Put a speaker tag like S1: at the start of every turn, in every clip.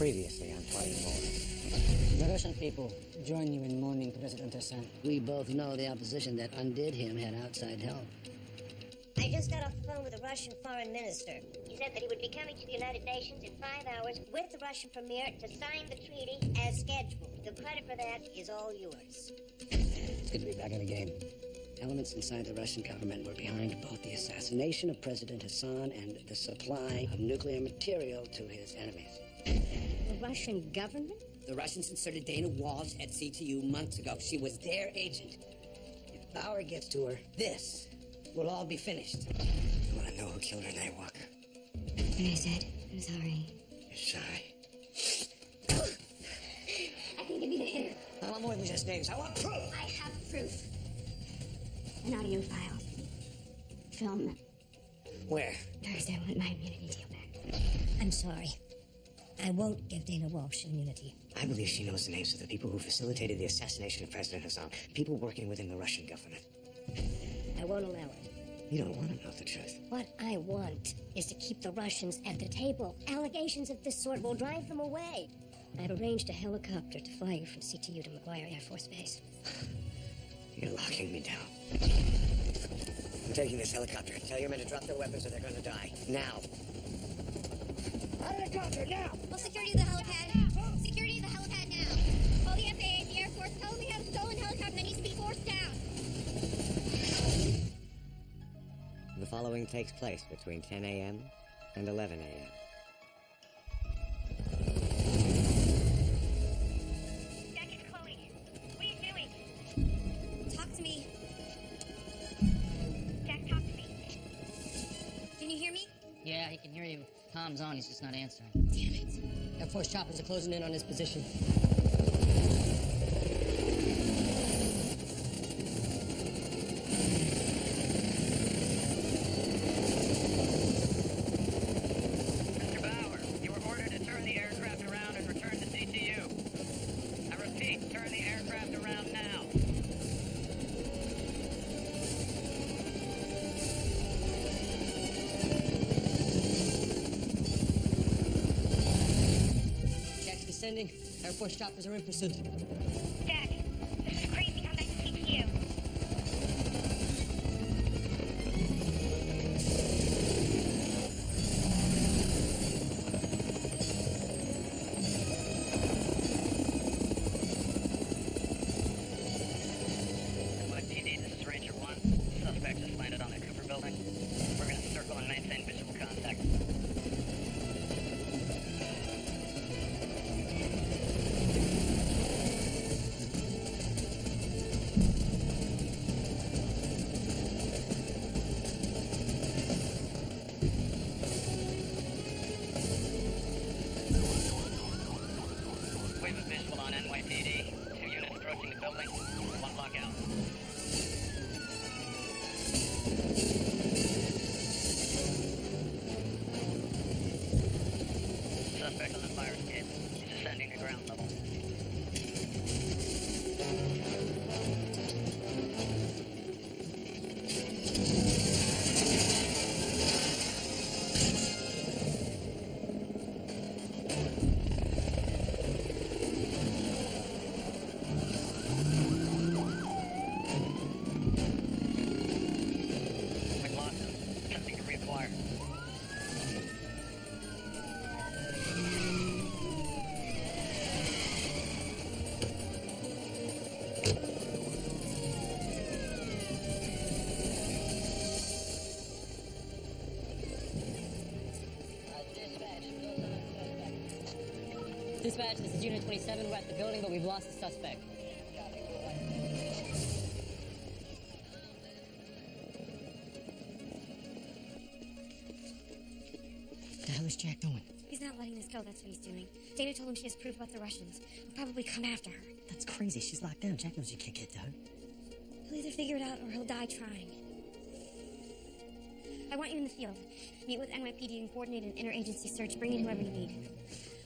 S1: Previously on Fighting More.
S2: The Russian people join you in mourning President Hassan.
S3: We both know the opposition that undid him had outside help.
S4: I just got off the phone with the Russian foreign minister. He said that he would be coming to the United Nations in 5 hours with the Russian premier to sign the treaty as scheduled. The credit for that is all yours.
S3: It's good to be back in the game. Elements inside the Russian government were behind both the assassination of President Hassan and the supply of nuclear material to his enemies.
S4: The Russian government?
S3: The Russians inserted Dana Walsh at CTU months ago. She was their agent. If power gets to her, this will all be finished. I want to know who killed her, Nightwalker.
S4: And I said, I'm sorry.
S3: You're shy.
S4: I can give you the hint.
S3: I want more than just names. I want proof.
S4: I have proof. An audio file. Film.
S3: Where?
S4: Thursday, I want my immunity deal back. I'm sorry. I won't give Dana Walsh immunity.
S3: I believe she knows the names of the people who facilitated the assassination of President Hassan. People working within the Russian government.
S4: I won't allow it.
S3: You don't want to know the truth.
S4: What I want is to keep the Russians at the table. Allegations of this sort will drive them away. I've arranged a helicopter to fly you from CTU to McGuire Air Force Base.
S3: You're locking me down. I'm taking this helicopter. Tell your men to drop their weapons or they're going to die. Now. Helicopter, now!
S5: Well, security of the helipad. Security of the helipad now. Call the FAA, the Air Force. Tell them we have a stolen helicopter that needs to be forced down.
S1: The following takes place between 10 a.m. and 11 a.m.
S5: Jack, it's Chloe. What are you doing? Talk to me. Jack, talk to me. Can you hear me?
S2: Yeah, he can hear you. Tom's on, he's just not answering.
S5: Damn it.
S2: Air Force choppers are closing in on his position.
S6: Mr. Bauer, you were ordered to turn the aircraft around and return to CTU. I repeat, turn the aircraft around now.
S2: Jack's descending. Air Force choppers are in pursuit.
S5: Jack, this is crazy. Come back to CTU.
S6: NYPD, this is Ranger 1. Suspect just landed on the Cooper building. We're going to circle and maintain visual contact. We have a visual on NYPD. 2 units approaching the building. 1 lockout. Suspect on the fire escape. He's ascending to ground level. We lost him. Attempting to reacquire.
S2: Dispatch, this is Unit 27. We're at the building, but we've lost the suspect. What the hell is Jack doing?
S5: He's not letting this go. That's what he's doing. Dana told him she has proof about the Russians. He'll probably come after her.
S2: That's crazy. She's locked down. Jack knows you can't get to her.
S5: He'll either figure it out or he'll die trying. I want you in the field. Meet with NYPD and coordinate an interagency search. Bring in whoever you need.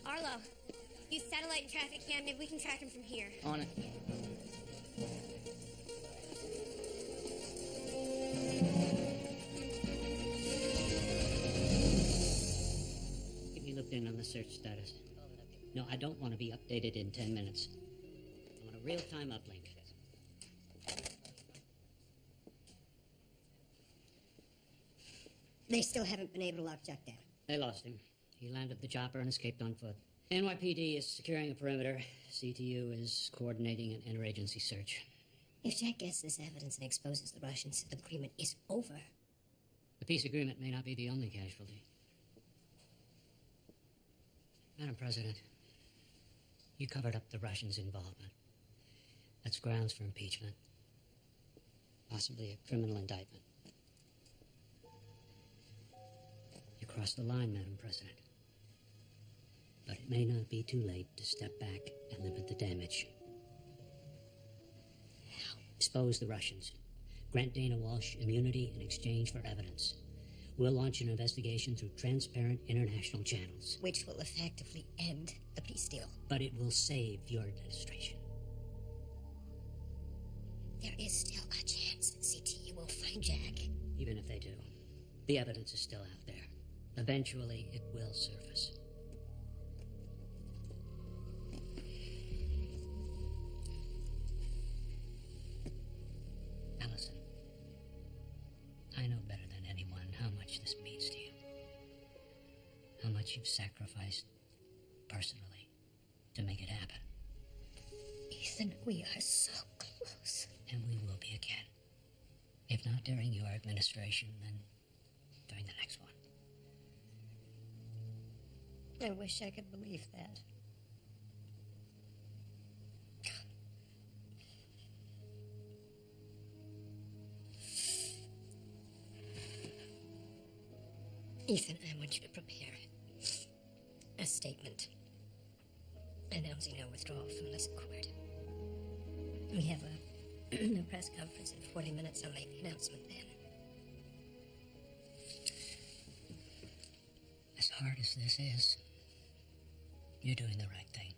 S5: Arlo, use satellite and traffic cam. Maybe we can track him from here.
S2: On it.
S3: Give me looked in on the search status.
S7: No, I don't want to be updated in 10 minutes. I want a real-time uplink.
S4: They still haven't been able to lock Jack down.
S7: They lost him. He landed the chopper and escaped on foot. NYPD is securing a perimeter. CTU is coordinating an interagency search.
S4: If Jack gets this evidence and exposes the Russians, the agreement is over.
S7: The peace agreement may not be the only casualty. Madam President, you covered up the Russians' involvement. That's grounds for impeachment. Possibly a criminal indictment. You crossed the line, Madam President. But it may not be too late to step back and limit the damage. Expose the Russians. Grant Dana Walsh immunity in exchange for evidence. We'll launch an investigation through transparent international channels.
S4: Which will effectively end the peace deal.
S7: But it will save your administration.
S4: There is still a chance that CTU will find Jack.
S7: Even if they do, the evidence is still out there. Eventually, it will surface. Allison, I know better than anyone how much this means to you. How much you've sacrificed personally to make it happen.
S4: Ethan, we are so close.
S7: And we will be again. If not during your administration, then during the next one.
S4: I wish I could believe that. Ethan, I want you to prepare a statement announcing our withdrawal from this accord. We have a press conference in 40 minutes. I'll make the announcement then.
S7: As hard as this is, you're doing the right thing.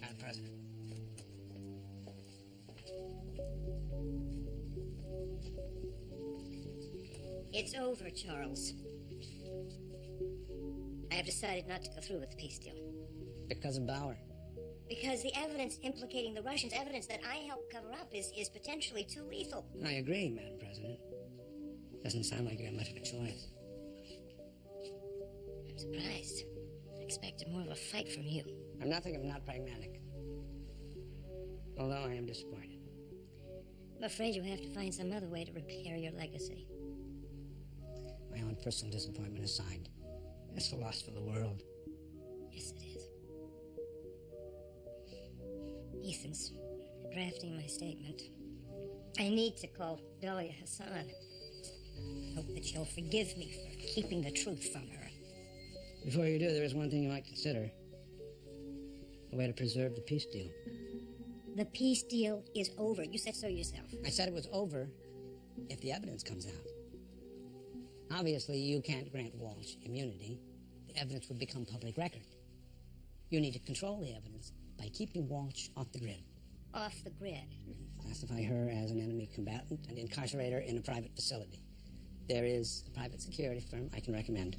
S7: Madam President.
S4: It's over, Charles. I have decided not to go through with the peace deal.
S3: Because of Bauer.
S4: Because the evidence implicating the Russians, evidence that I helped cover up, is potentially too lethal.
S3: I agree, Madam President. Doesn't sound like you have much of a choice.
S4: I'm surprised. I expected more of a fight from you.
S3: I'm nothing if not pragmatic. Although I am disappointed.
S4: I'm afraid you'll have to find some other way to repair your legacy.
S3: My own personal disappointment aside, it's a loss for the world.
S4: Yes, it is. Ethan's drafting my statement. I need to call Delia Hassan. Hope that she'll forgive me for keeping the truth from her.
S3: Before you do, there is one thing you might consider. A way to preserve the peace deal.
S4: The peace deal is over. You said so yourself.
S3: I said it was over if the evidence comes out. Obviously, you can't grant Walsh immunity. The evidence would become public record. You need to control the evidence by keeping Walsh off the grid.
S4: Off the grid?
S3: Classify her as an enemy combatant and incarcerate her in a private facility. There is a private security firm I can recommend.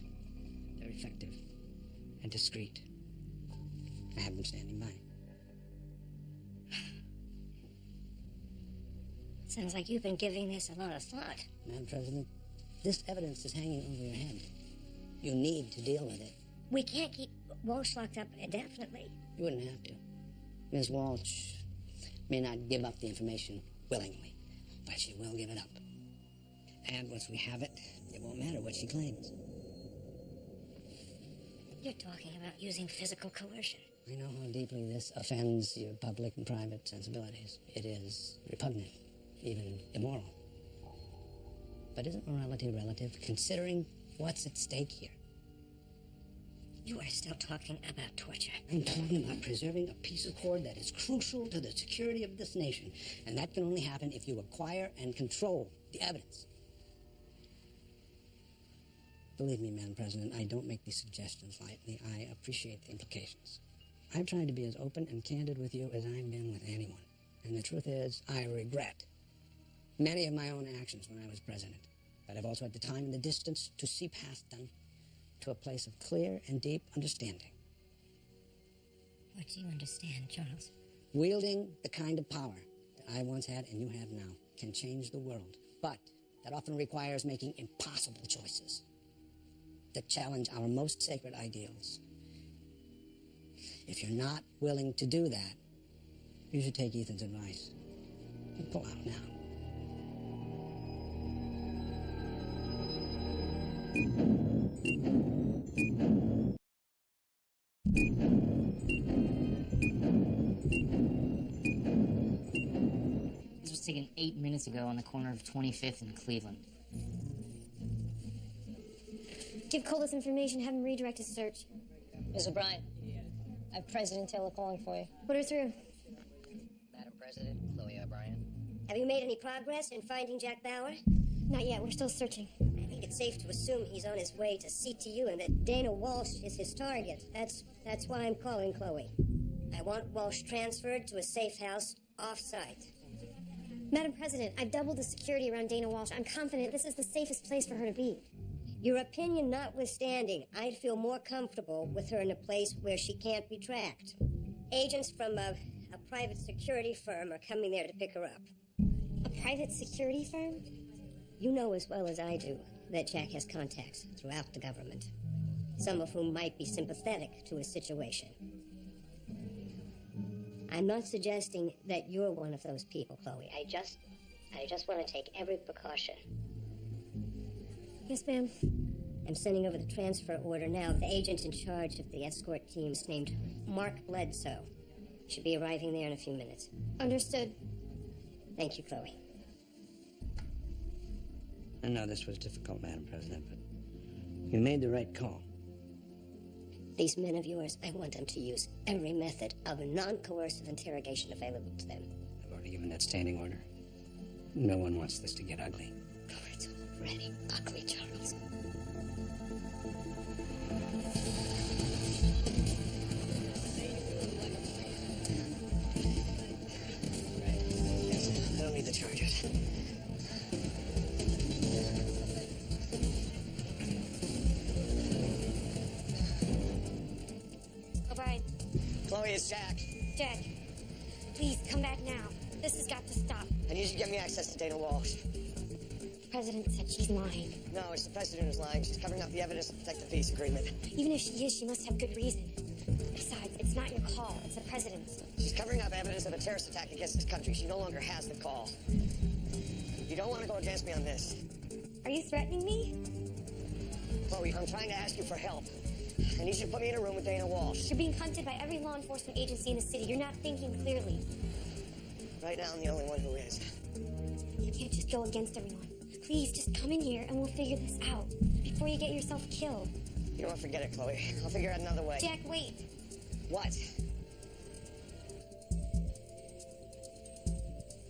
S3: They're effective and discreet. I have them standing by.
S4: Sounds like you've been giving this a lot of thought.
S3: Madam President, this evidence is hanging over your head. You need to deal with it.
S4: We can't keep Walsh locked up indefinitely.
S3: You wouldn't have to. Ms. Walsh may not give up the information willingly, but she will give it up. And once we have it, it won't matter what she claims.
S4: You're talking about using physical coercion.
S3: I know how deeply this offends your public and private sensibilities. It is repugnant. even immoral. But isn't morality relative, considering what's at stake here?
S4: You are still talking about torture.
S3: I'm talking about preserving a piece of cord that is crucial to the security of this nation. And that can only happen if you acquire and control the evidence. Believe me, Madam President, I don't make these suggestions lightly. I appreciate the implications. I've tried to be as open and candid with you as I've been with anyone. And the truth is, I regret many of my own actions when I was president. But I've also had the time and the distance to see past them to a place of clear and deep understanding.
S7: What do you understand, Charles?
S3: Wielding the kind of power that I once had and you have now can change the world. But that often requires making impossible choices that challenge our most sacred ideals. If you're not willing to do that, you should take Ethan's advice and pull out now.
S8: This was taken 8 minutes ago on the corner of 25th and Cleveland.
S5: Give Cole this information, have him redirect his search.
S9: Ms. O'Brien, I have President Taylor calling for you.
S5: Put her through.
S8: Madam President, Chloe O'Brien.
S4: Have you made any progress in finding Jack Bauer?
S5: Not yet, we're still searching.
S4: I think it's safe to assume he's on his way to CTU and that Dana Walsh is his target. That's why I'm calling Chloe. I want Walsh transferred to a safe house off-site.
S5: Madam President, I've doubled the security around Dana Walsh. I'm confident this is the safest place for her to be.
S4: Your opinion notwithstanding, I'd feel more comfortable with her in a place where she can't be tracked. Agents from a private security firm are coming there to pick her up.
S5: A private security firm?
S4: You know as well as I do that Jack has contacts throughout the government, some of whom might be sympathetic to his situation. I'm not suggesting that you're one of those people, Chloe. I just want to take every precaution.
S5: Yes, ma'am.
S4: I'm sending over the transfer order now. The agent in charge of the escort team is named Mark Bledsoe. Should be arriving there in a few minutes.
S5: Understood.
S4: Thank you, Chloe.
S3: I know this was difficult, Madam President, but you made the right call.
S4: These men of yours, I want them to use every method of non-coercive interrogation available to them.
S3: I've already given that standing order. No one wants this to get ugly.
S4: Oh, it's already ugly, Charles.
S3: I don't need the charges.
S5: O'Brien.
S10: Chloe, it's Jack.
S5: Jack, please come back now. This has got to stop.
S10: I need you to get me access to Dana Walsh.
S5: The president said she's lying.
S10: No, it's the president who's lying. She's covering up the evidence to protect the peace agreement.
S5: Even if she is, she must have good reason. Besides, it's not your call. It's the president's.
S10: She's covering up evidence of a terrorist attack against this country. She no longer has the call. You don't want to go against me on this.
S5: Are you threatening me?
S10: Chloe, I'm trying to ask you for help. I need you to put me in a room with Dana Walsh.
S5: You're being hunted by every law enforcement agency in the city. You're not thinking clearly.
S10: Right now, I'm the only one who is.
S5: You can't just go against everyone. Please, just come in here and we'll figure this out before you get yourself killed.
S10: You know what? Forget it, Chloe. I'll figure out another way.
S5: Jack, wait.
S10: What?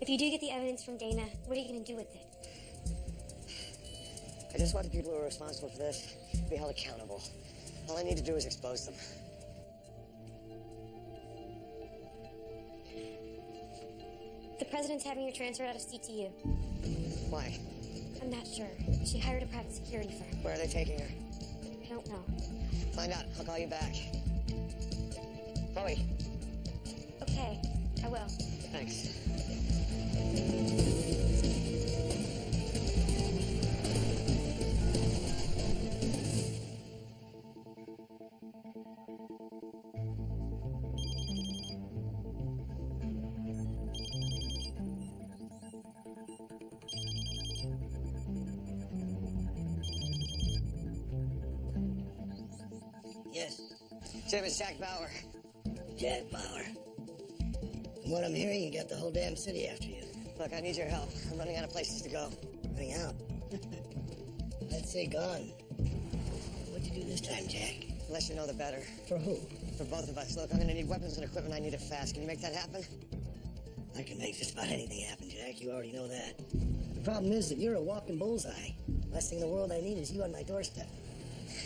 S5: If you do get the evidence from Dana, what are you going to do with it?
S10: I just want the people who are responsible for this to be held accountable. All I need to do is expose them.
S5: The president's having her transferred out of CTU.
S10: Why?
S5: I'm not sure. She hired a private security firm.
S10: Where are they taking her?
S5: I don't know.
S10: Find out. I'll call you back. Chloe.
S5: Okay, I will.
S10: Thanks.
S3: Yes,
S10: Jim, it's Jack Bauer.
S3: Jack Bauer. From what I'm hearing, you got the whole damn city after you.
S10: Look, I need your help. I'm running out of places to go.
S11: Running out? I'd say gone. What'd you do this time, Jack?
S10: The less you know, the better.
S11: For who?
S10: For both of us. Look, I'm gonna need weapons and equipment. I need it fast. Can you make that happen?
S11: I can make just about anything happen, Jack. You already know that. The problem is that you're a walking bullseye. Last thing in the world I need is you on my doorstep.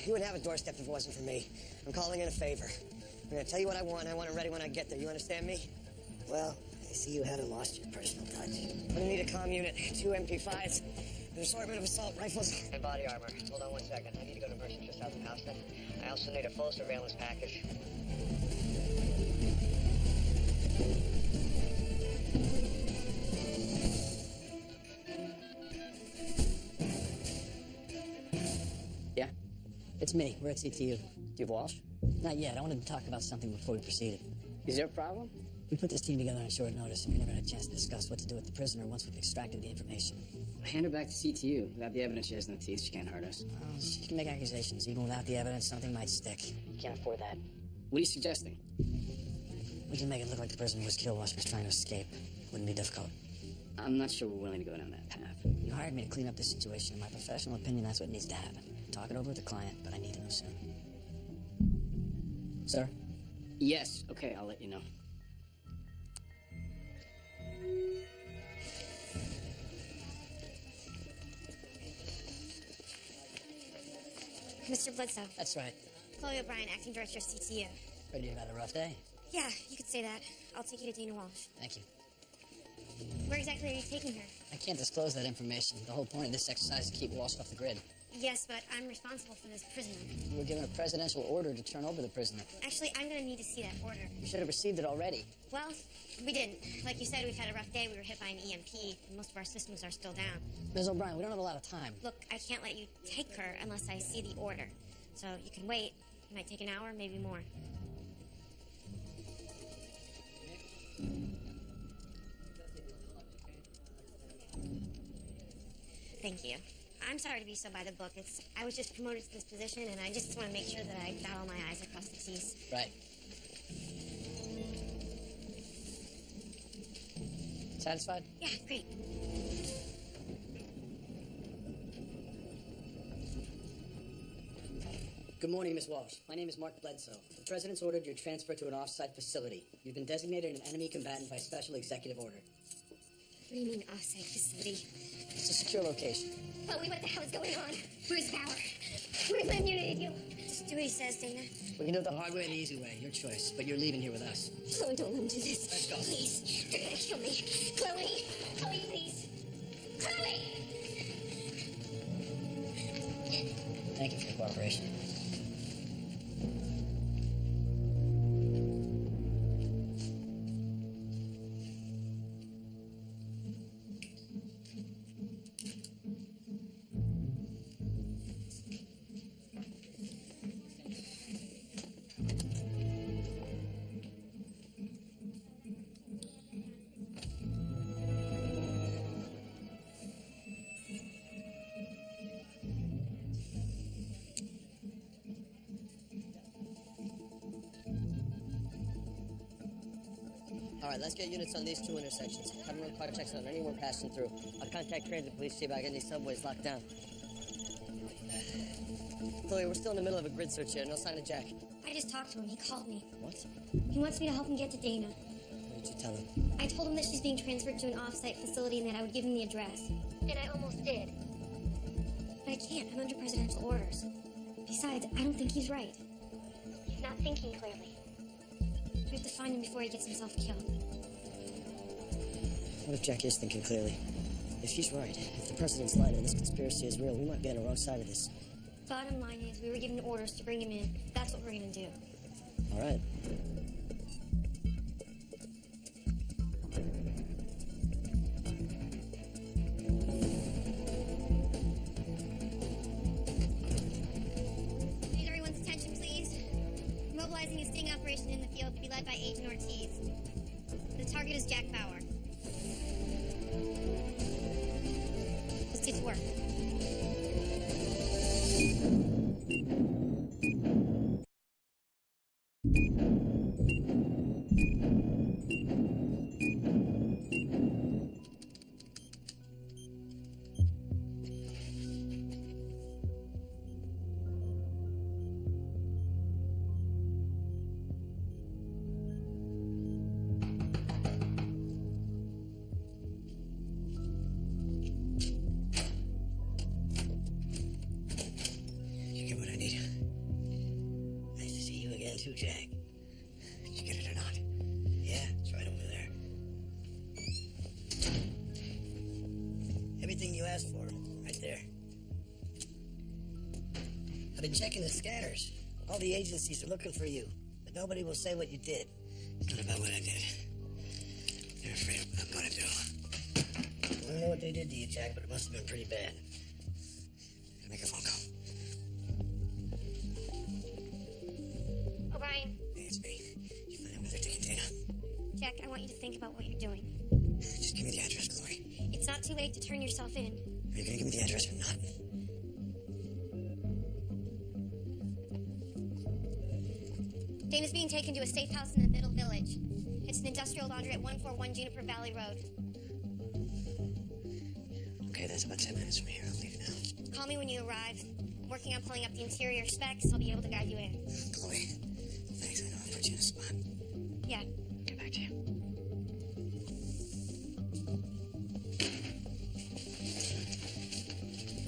S10: You wouldn't have a doorstep if it wasn't for me. I'm calling in a favor. I'm gonna tell you what I want. I want it ready when I get there. You understand me?
S11: Well, I see you haven't lost your personal touch.
S10: I'm gonna need a comm unit, 2 MP5s, an assortment of assault rifles, and body armor. Hold on 1 second. I need to go to Merchant just south of Houston. I also need a full surveillance package.
S3: Yeah? It's me. We're at CTU.
S10: Do you have Walsh?
S3: Not yet. I wanted to talk about something before we proceeded.
S10: Is there a problem?
S3: We put this team together on short notice, and we never had a chance to discuss what to do with the prisoner once we've extracted the information.
S2: Hand her back to CTU. Without the evidence, she has no teeth. She can't hurt us.
S3: Well, she can make accusations. Even without the evidence, something might stick.
S2: Can't afford that. What are you suggesting?
S3: We can make it look like the prisoner was killed while she was trying to escape. Wouldn't be difficult.
S2: I'm not sure we're willing to go down that path.
S3: You hired me to clean up this situation. In my professional opinion, that's what needs to happen. Talk it over with the client, but I need to know soon. Sir?
S2: Yes. Okay, I'll let you know.
S5: Mr. Bledsoe.
S3: That's right.
S5: Chloe O'Brien, acting director of CTU.
S3: Heard you had a rough day.
S5: Yeah, you could say that. I'll take you to Dana Walsh.
S3: Thank you.
S5: Where exactly are you taking her?
S3: I can't disclose that information. The whole point of this exercise is to keep Walsh off the grid.
S5: Yes, but I'm responsible for this prisoner.
S3: You were given a presidential order to turn over the prisoner.
S5: Actually, I'm gonna need to see that order.
S3: You should have received it already.
S5: Well, we didn't. Like you said, we've had a rough day. We were hit by an EMP, and most of our systems are still down.
S3: Ms. O'Brien, we don't have a lot of time.
S5: Look, I can't let you take her unless I see the order. So you can wait. It might take an hour, maybe more. Thank you. I'm sorry to be so by the book. I was just promoted to this position, and I just want to make sure that I dot all my I's across the T's.
S3: Right. Satisfied?
S5: Yeah, great.
S3: Good morning, Miss Walsh. My name is Mark Bledsoe. The President's ordered your transfer to an off-site facility. You've been designated an enemy combatant by special executive order.
S5: What do you mean, off-site facility?
S3: It's a secure location.
S5: Chloe, what the hell is going on? Where's power? Where's my immunity deal? Just do what he says, Dana.
S3: We can do it the hard way or the easy way. Your choice. But you're leaving here with us.
S5: Chloe, don't let him do this.
S3: Let's go.
S5: Please. They're gonna kill me. Chloe! Chloe, please! Chloe!
S3: Thank you for your cooperation.
S10: All right, let's get units on these 2 intersections. Have them run car checks on anyone passing through. I'll contact transit police, see about getting these subways locked down. Chloe, we're still in the middle of a grid search here. No sign of Jack.
S5: I just talked to him. He called me.
S10: What?
S5: He wants me to help him get to Dana.
S10: What did you tell him?
S5: I told him that she's being transferred to an off-site facility and that I would give him the address. And I almost did. But I can't. I'm under presidential orders. Besides, I don't think he's right. He's not thinking clearly. We have to find him before he gets himself killed.
S10: What if Jack is thinking clearly? If she's right, if the president's lying and this conspiracy is real, we might be on the wrong side of this.
S5: Bottom line is, we were given orders to bring him in. That's what we're gonna do.
S10: All right.
S5: Need everyone's attention, please. Mobilizing a sting operation in the field to be led by Agent Ortiz. The target is Jack Bauer. Let's get to work.
S11: too, Jack. Did you get it or not? Yeah, it's right over there. Everything you asked for, right there. I've been checking the scanners. All the agencies are looking for you, but nobody will say what you did. It's not about what I did. They're afraid of what I'm gonna do. I don't know what they did to you, Jack, but it must have been pretty bad. Gotta make a phone call.
S5: O'Brien.
S11: Hey, it's me. You find out where they're taking Dana?
S5: Jack, I want you to think about what you're doing.
S11: Just give me the address, Chloe.
S5: It's not too late to turn yourself in.
S11: Are you gonna give me the address or not?
S5: Dana's being taken to a safe house in the middle village. It's an industrial laundry at 141 Juniper Valley Road.
S11: Okay, that's about 10 minutes from here. I'll leave now.
S5: Call me when you arrive. I'm working on pulling up the interior specs. I'll be able to guide you in.
S11: Chloe, thanks. I know I put you in a spot.
S5: Yeah.
S11: Get back to you.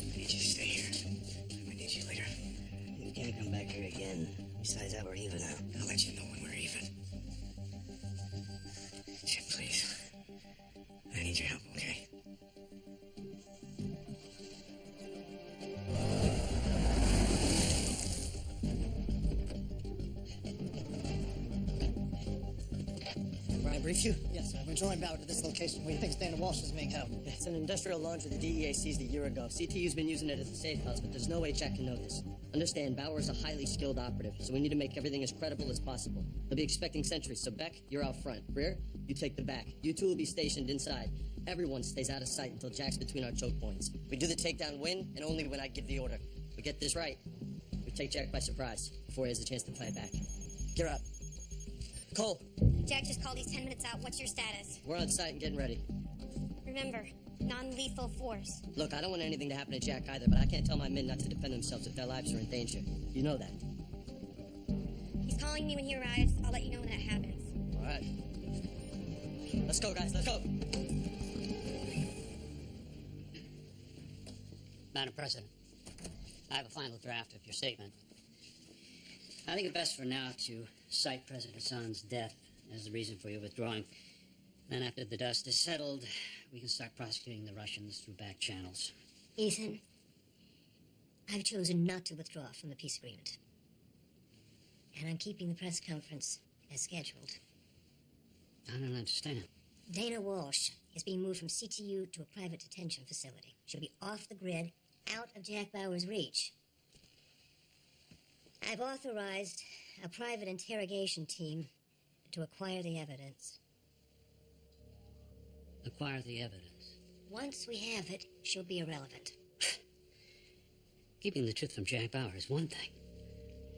S11: I need you to stay here. I need you later. You can't come back here again. Besides that, we're even now. I'll let you know when we're even. Chip, please. I need your help, okay?
S10: Brian, brief you?
S2: Yes, sir. We're drawing Bauer to this location where he thinks Dana Walsh is being held.
S10: It's an industrial laundry the DEA seized a year ago. CTU's been using it as a safe house, but there's no way Jack can know this. Understand, Bauer is a highly skilled operative, so we need to make everything as credible as possible. They'll be expecting sentries, so Beck, you're out front. Greer, you take the back. You two will be stationed inside. Everyone stays out of sight until Jack's between our choke points. We do the takedown when, and only when I give the order. We get this right, we take Jack by surprise, before he has a chance to play back. Gear up. Cole.
S5: Jack just called. He's 10 minutes out. What's your status?
S10: We're on site and getting ready.
S5: Remember, non-lethal force.
S10: Look, I don't want anything to happen to Jack either, but I can't tell my men not to defend themselves if their lives are in danger. You know that.
S5: He's calling me when he arrives. I'll let you know when that happens.
S10: All right. Let's go, guys. Let's go.
S7: Madam President, I have a final draft of your statement. I think it best for now to cite President Hassan's death as the reason for your withdrawing. Then after the dust is settled, we can start prosecuting the Russians through back channels.
S4: Ethan, I've chosen not to withdraw from the peace agreement. And I'm keeping the press conference as scheduled.
S7: I don't understand.
S4: Dana Walsh is being moved from CTU to a private detention facility. She'll be off the grid, out of Jack Bauer's reach. I've authorized a private interrogation team to acquire the evidence.
S7: Acquire the evidence.
S4: Once we have it, she'll be irrelevant.
S7: Keeping the truth from Jack Bauer is one thing,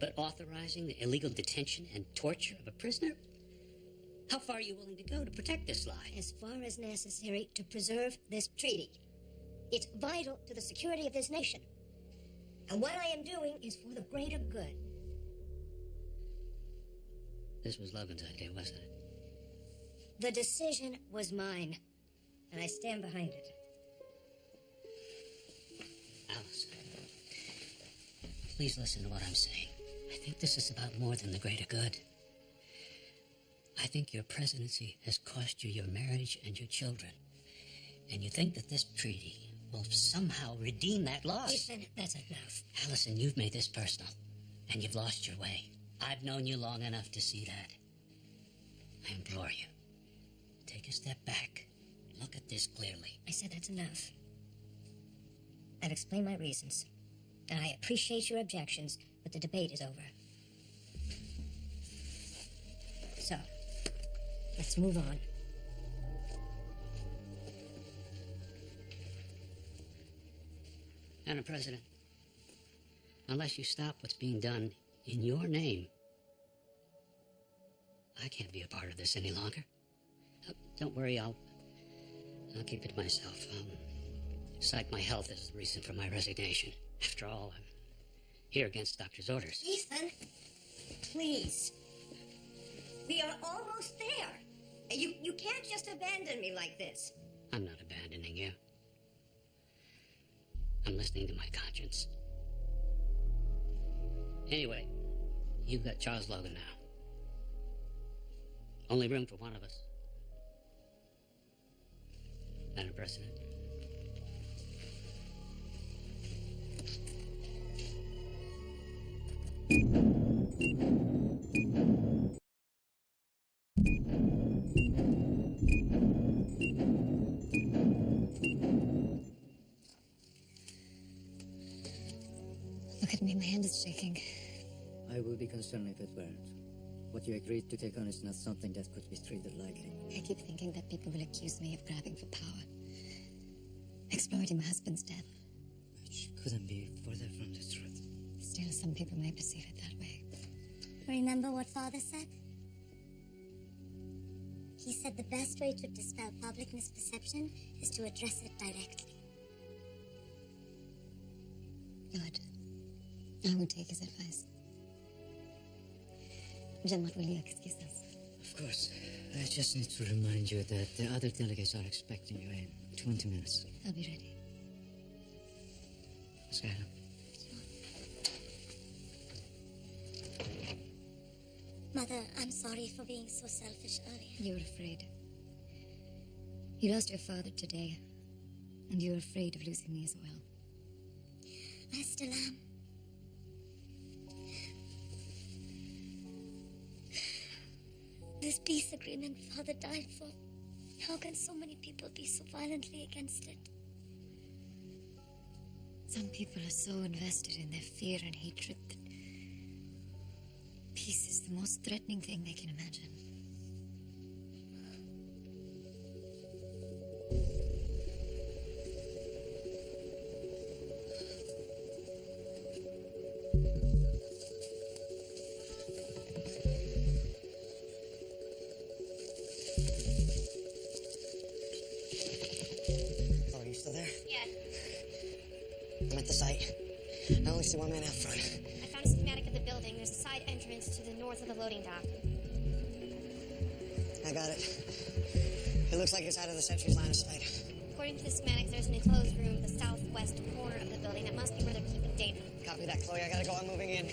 S7: but authorizing the illegal detention and torture of a prisoner? How far are you willing to go to protect this lie?
S4: As far as necessary to preserve this treaty. It's vital to the security of this nation. And what I am doing is for the greater good.
S7: This was Logan's idea, wasn't it?
S4: The decision was mine, and I stand behind it.
S7: Alice, please listen to what I'm saying. I think this is about more than the greater good. I think your presidency has cost you your marriage and your children. And you think that this treaty will somehow redeem that loss.
S4: Ethan, that's enough.
S7: Allison, you've made this personal, and you've lost your way. I've known you long enough to see that. I implore you, take a step back. Look at this clearly.
S4: I said that's enough. I've explained my reasons, and I appreciate your objections, but the debate is over. So, let's move on.
S7: Madam President, unless you stop what's being done in your name, I can't be a part of this any longer. Don't worry, I'll keep it to myself. Cite my health as the reason for my resignation. After all, I'm here against doctor's orders.
S4: Ethan, please. We are almost there. You can't just abandon me like this.
S7: I'm not abandoning you. I'm listening to my conscience. Anyway, You've got Charles Logan now. Only room for one of us. Madam President.
S5: Look at me, my hand is shaking.
S12: I would be concerned if it weren't. What you agreed to take on is not something that could be treated lightly.
S5: I keep thinking that people will accuse me of grabbing for power, exploiting my husband's death.
S12: Which couldn't be further from the truth.
S5: Still, some people may perceive it that way.
S4: Remember what Father said? He said the best way to dispel public misperception is to address it directly.
S5: Good. I will take his advice. Then what will you excuse us?
S12: Of course. I just need to remind you that the other delegates are expecting you in 20 minutes.
S5: I'll be ready.
S12: Skylar.
S4: Mother, I'm sorry for being so selfish earlier.
S5: You were afraid. You lost your father today, and you were afraid of losing me as well.
S4: I still am. This peace agreement Father died for. How can so many people be so violently against it?
S5: Some people are so invested in their fear and hatred that peace is the most threatening thing they can imagine.
S11: Oh, are you still there?
S5: Yeah.
S11: I'm at the site. I only see one man out front.
S5: I found a schematic of the building. There's a side entrance to the north of the loading dock.
S11: I got it. It looks like it's out of the sentry's line of sight.
S5: According to the schematic, there's an enclosed room in the southwest corner of the building. That must be where they're keeping data.
S11: Copy that, Chloe. I gotta go. I'm moving in.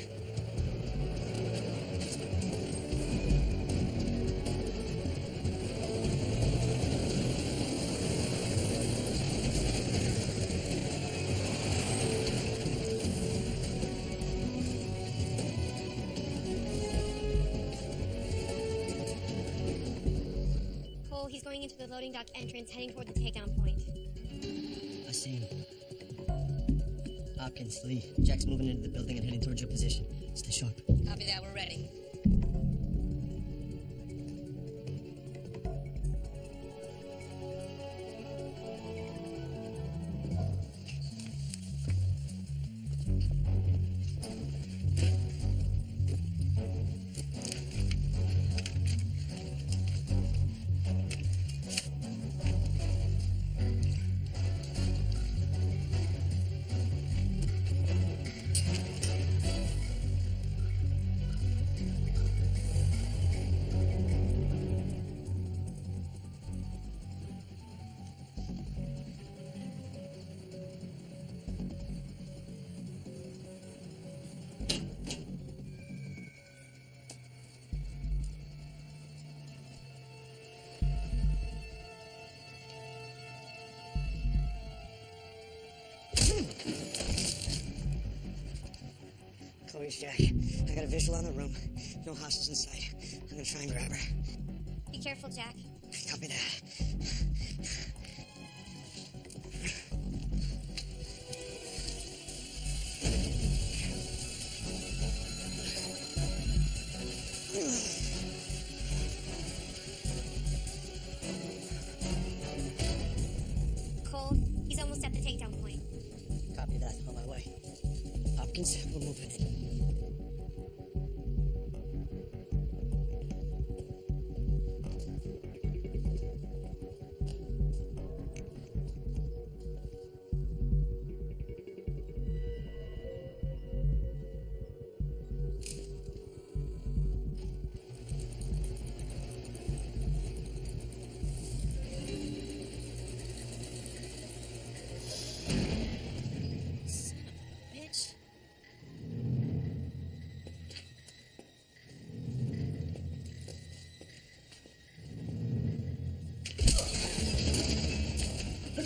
S5: Cole, he's going into the loading dock entrance, heading toward the takedown point.
S10: I see him. Hopkins, Lee, Jack's moving into the building and heading towards your position. Stay sharp.
S3: Copy that, we're ready.
S11: Chloe's Jack. I got a visual on the room. No hostiles in sight. I'm gonna try and grab her.
S5: Be careful, Jack.
S11: Copy that.
S5: Cole, he's almost at the takedown point.
S11: Copy that. On my way. Hopkins, we're moving in.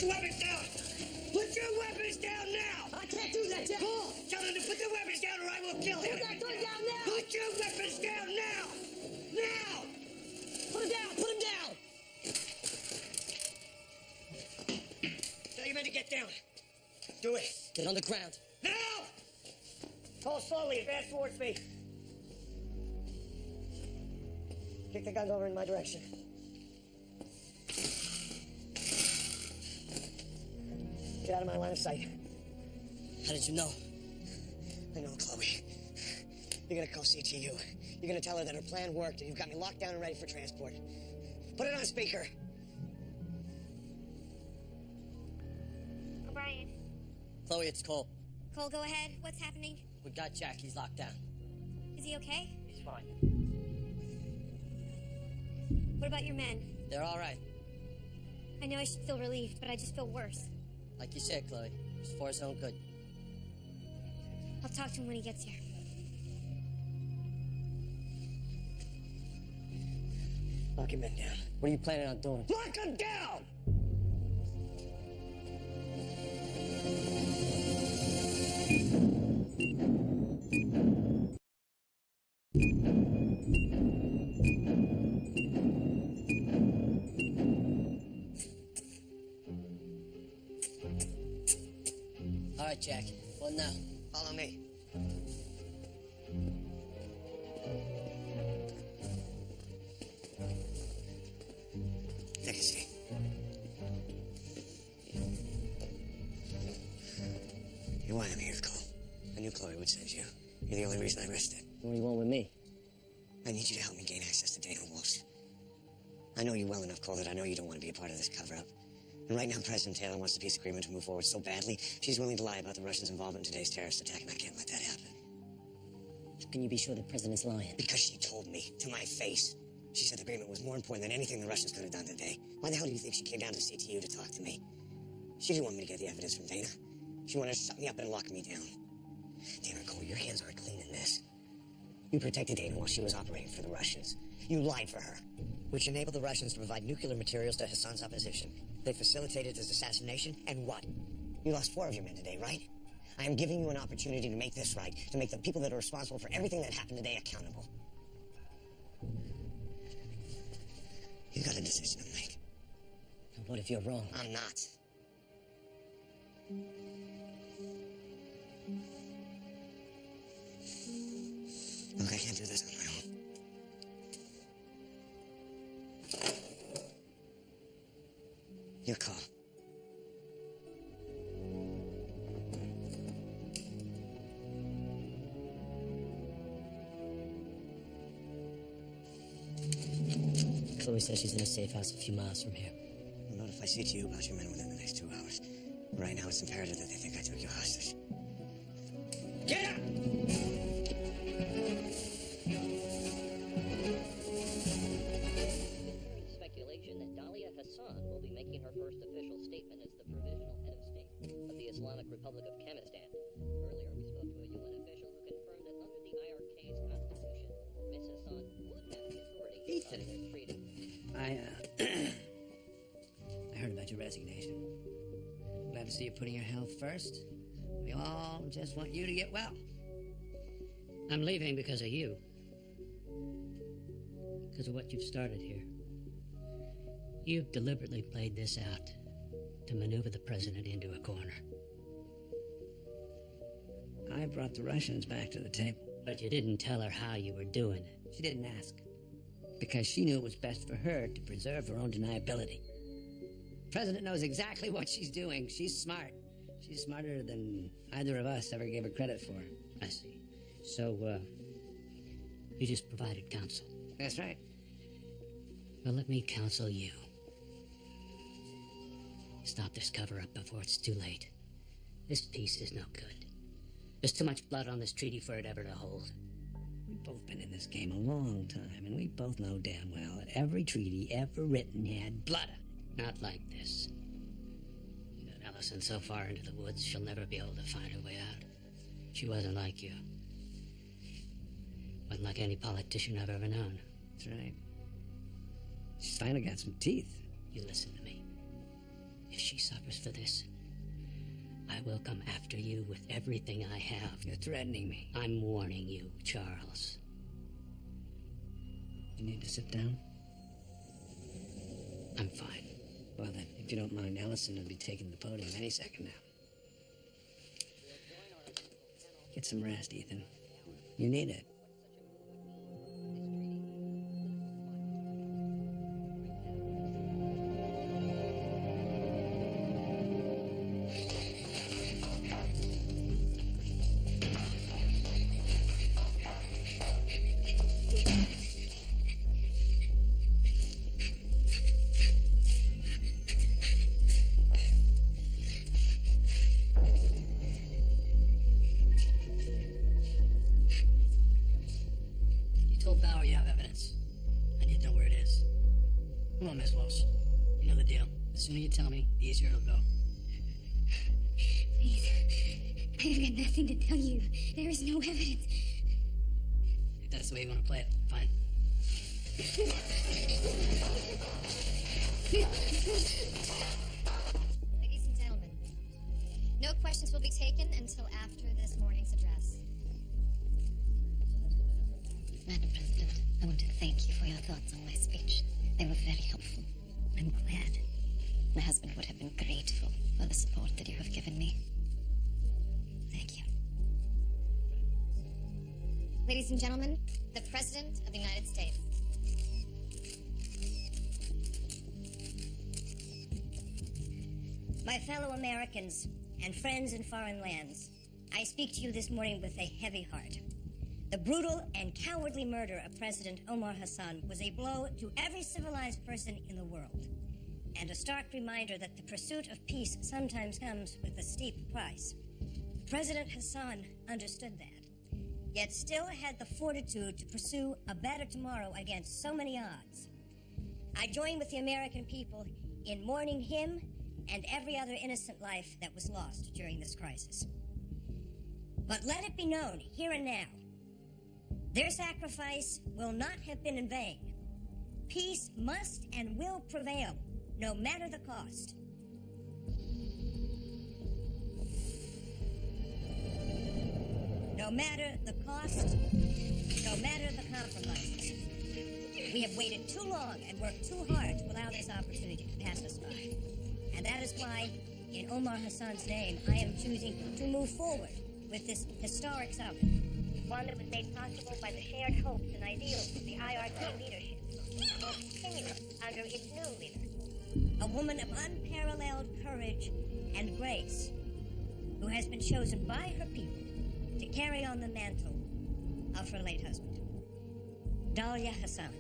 S11: Put your weapons down! Put your weapons down now!
S10: I can't do that, Jack!
S11: Paul! Tell them to put their weapons down or I will kill him!
S10: Put that gun down now!
S11: Put your weapons down now! Now!
S10: Put him down! Put him down!
S11: Tell your men to get down. Do it.
S10: Get on the ground.
S11: Now! Paul, slowly, advance towards me. Kick the guns over in my direction. Get out of my line of sight.
S10: How did you know?
S11: I know, Chloe. You're gonna call CTU. You're gonna tell her that her plan worked and you've got me locked down and ready for transport. Put it on speaker.
S5: O'Brien.
S10: Chloe, it's Cole.
S5: Cole, go ahead. What's happening?
S10: We got Jack. He's locked down.
S5: Is he okay?
S10: He's fine.
S5: What about your men?
S10: They're all right.
S5: I know I should feel relieved, but I just feel worse.
S10: Like you said, Chloe. It's for his own good.
S5: I'll talk to him when he gets here.
S11: Lock your men down.
S10: What are you planning on doing?
S11: Lock them down!
S10: All right, Jack. What now?
S11: Follow me. Take a seat. You're why I'm here, Cole. I knew Chloe would send you. You're the only reason I rested.
S10: What do you want with me?
S11: I need you to help me gain access to Dana Walsh. I know you well enough, Cole, that I know you don't want to be a part of this cover-up. And right now, President Taylor wants the peace agreement to move forward so badly, she's willing to lie about the Russians' involvement in today's terrorist attack, and I can't let that happen.
S10: How can you be sure the president's lying?
S11: Because she told me, to my face. She said the agreement was more important than anything the Russians could have done today. Why the hell do you think she came down to CTU to talk to me? She didn't want me to get the evidence from Dana. She wanted to shut me up and lock me down. Damn it, Cole, your hands aren't clean in this. You protected Dana while she was operating for the Russians. You lied for her. Which enabled the Russians to provide nuclear materials to Hassan's opposition. They facilitated his assassination, and what? You lost 4 of your men today, right? I am giving you an opportunity to make this right, to make the people that are responsible for everything that happened today accountable. You got a decision to make.
S10: And what if you're wrong?
S11: I'm not. Look, I can't do this on my own. Your call.
S10: Chloe says she's in a safe house a few miles from here.
S11: I'll notify CTU about your men within the next 2 hours. Right now, it's imperative that they think I took you hostage. Get up!
S13: Speculation that Dalia Hassan will be making her first official statement as the provisional head of state of the Islamic Republic of Chemistan. Earlier, we spoke to a UN official who confirmed that under the IRK's constitution, Miss Hassan would have the authority to sign this treaty.
S3: I heard about your resignation. Glad to see you putting your health first. We all just want you to get well.
S7: I'm leaving because of you. Because of what you've started here. You've deliberately played this out to maneuver the president into a corner.
S3: I brought the Russians back to the table.
S7: But you didn't tell her how you were doing it.
S3: She didn't ask. Because she knew it was best for her to preserve her own deniability. The president knows exactly what she's doing. She's smart. She's smarter than either of us ever gave her credit for.
S7: I see. So, you just provided counsel.
S3: That's right.
S7: Well, let me counsel you. Stop this cover-up before it's too late. This peace is no good. There's too much blood on this treaty for it ever to hold.
S3: We've both been in this game a long time, and we both know damn well that every treaty ever written had blood on it.
S7: Not like this. You got Allison so far into the woods, she'll never be able to find her way out. She wasn't like you. Wasn't like any politician I've ever known.
S3: That's right. She's finally got some teeth.
S7: You listen to me. if she suffers for this, I will come after you with everything I have.
S2: You're threatening me.
S7: I'm warning you, Charles.
S2: You need to sit down?
S7: I'm fine.
S2: Well then, if you don't mind, Allison will be taking the podium any second now. Get some rest, Ethan. You need it.
S7: Bauer you have evidence. I need to know where it is. Come on, Miss Walsh. You know the deal. The sooner you tell me, the easier it'll go.
S5: Please. I've got nothing to tell you. There is no evidence.
S7: If that's the way you want to play it, fine.
S5: Ladies and gentlemen, no questions will be taken until after this morning's address.
S14: Madam President, I want to thank you for your thoughts on my speech. They were very helpful. I'm glad. My husband would have been grateful for the support that you have given me. Thank you.
S5: Ladies and gentlemen, the President of the United States.
S4: My fellow Americans and friends in foreign lands, I speak to you this morning with a heavy heart. The brutal and cowardly murder of President Omar Hassan was a blow to every civilized person in the world, and a stark reminder that the pursuit of peace sometimes comes with a steep price. President Hassan understood that, yet still had the fortitude to pursue a better tomorrow against so many odds. I join with the American people in mourning him and every other innocent life that was lost during this crisis. But let it be known here and now, their sacrifice will not have been in vain. Peace must and will prevail, no matter the cost. No matter the cost, no matter the compromises. We have waited too long and worked too hard to allow this opportunity to pass us by. And that is why, in Omar Hassan's name, I am choosing to move forward with this historic summit. One that was made possible by the shared hopes and ideals of the IRT leadership, and will continue under its new leader. A woman of unparalleled courage and grace, who has been chosen by her people to carry on the mantle of her late husband, Dalia Hassan.